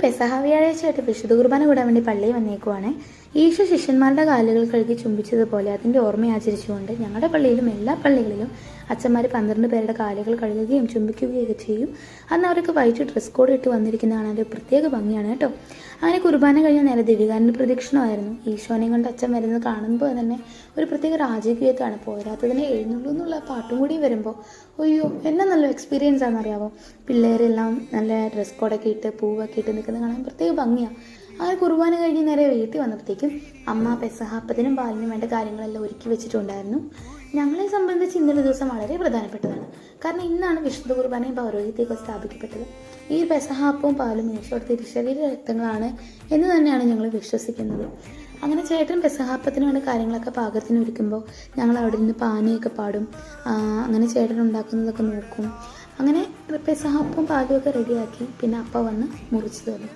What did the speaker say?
പെസഹ വ്യാഴാഴ്ചയായിട്ട് വിശുദ്ധ കുർബാന കൂടാൻ വേണ്ടി പള്ളിയിൽ വന്നേക്കുവാണ്. ഈശോ ശിഷ്യന്മാരുടെ കാലുകൾ കഴുകി ചുംബിച്ചതുപോലെ അതിൻ്റെ ഓർമ്മ ആചരിച്ചുകൊണ്ട് ഞങ്ങളുടെ പള്ളിയിലും എല്ലാ പള്ളികളിലും അച്ഛന്മാർ 12 പേരുടെ കാലുകൾ കഴുകുകയും ചുംബിക്കുകയൊക്കെ ചെയ്യും. അന്ന് അവർക്ക് വൈറ്റ് ഡ്രസ് കോഡ് ഇട്ട് വന്നിരിക്കുന്നതാണ് ഒരു പ്രത്യേക ഭംഗിയാണ് കേട്ടോ. അങ്ങനെ കുർബാന കഴിഞ്ഞ നേരെ ദിവികാരൻ്റെ പ്രദക്ഷിണമായിരുന്നു. ഈശോനെ കൊണ്ട് അച്ഛൻ വരുന്നത് കാണുമ്പോൾ തന്നെ ഒരു പ്രത്യേക രാജകീയത്വമാണ്. പോരാത്തതിനെ എഴുന്നള്ളൂ എന്നുള്ള പാട്ടും കൂടി വരുമ്പോൾ അയ്യോ എന്നാ നല്ല എക്സ്പീരിയൻസ് ആണെന്നറിയാമോ. പിള്ളേരെല്ലാം നല്ല ഡ്രസ് കോഡൊക്കെ ഇട്ട് പൂവൊക്കെ ഇട്ട് നിൽക്കുന്നത് കാണാൻ പ്രത്യേക ഭംഗിയാണ്. അങ്ങനെ കുർബാന കഴിഞ്ഞ് നേരെ വീട്ടിൽ വന്നപ്പോഴത്തേക്കും അമ്മ പെസഹാപ്പത്തിനും പാലിനും വേണ്ട കാര്യങ്ങളെല്ലാം ഒരുക്കി വെച്ചിട്ടുണ്ടായിരുന്നു. ഞങ്ങളെ സംബന്ധിച്ച് ഇന്നലെ ദിവസം വളരെ പ്രധാനപ്പെട്ടതാണ്. കാരണം ഇന്നാണ് വിശുദ്ധ കുർബാനയും പൗരോഹിത്യവും സ്ഥാപിക്കപ്പെട്ടത്. ഈ പെസഹാപ്പവും പാലും ഈശോയുടെ തിരുശരീര രക്തങ്ങളാണ് എന്ന് തന്നെയാണ് ഞങ്ങൾ വിശ്വസിക്കുന്നത്. അങ്ങനെ ചേട്ടൻ പെസഹാപ്പത്തിന് വേണ്ട കാര്യങ്ങളൊക്കെ പാകത്തിന് ഒരുക്കുമ്പോൾ ഞങ്ങൾ അവിടെ നിന്ന് പാനയൊക്കെ പാടും. അങ്ങനെ ചേട്ടൻ ഉണ്ടാക്കുന്നതൊക്കെ നോക്കും. അങ്ങനെ പെസഹാപ്പവും പാലും ഒക്കെ റെഡിയാക്കി പിന്നെ അപ്പ വന്ന് മുറിച്ച് തരും.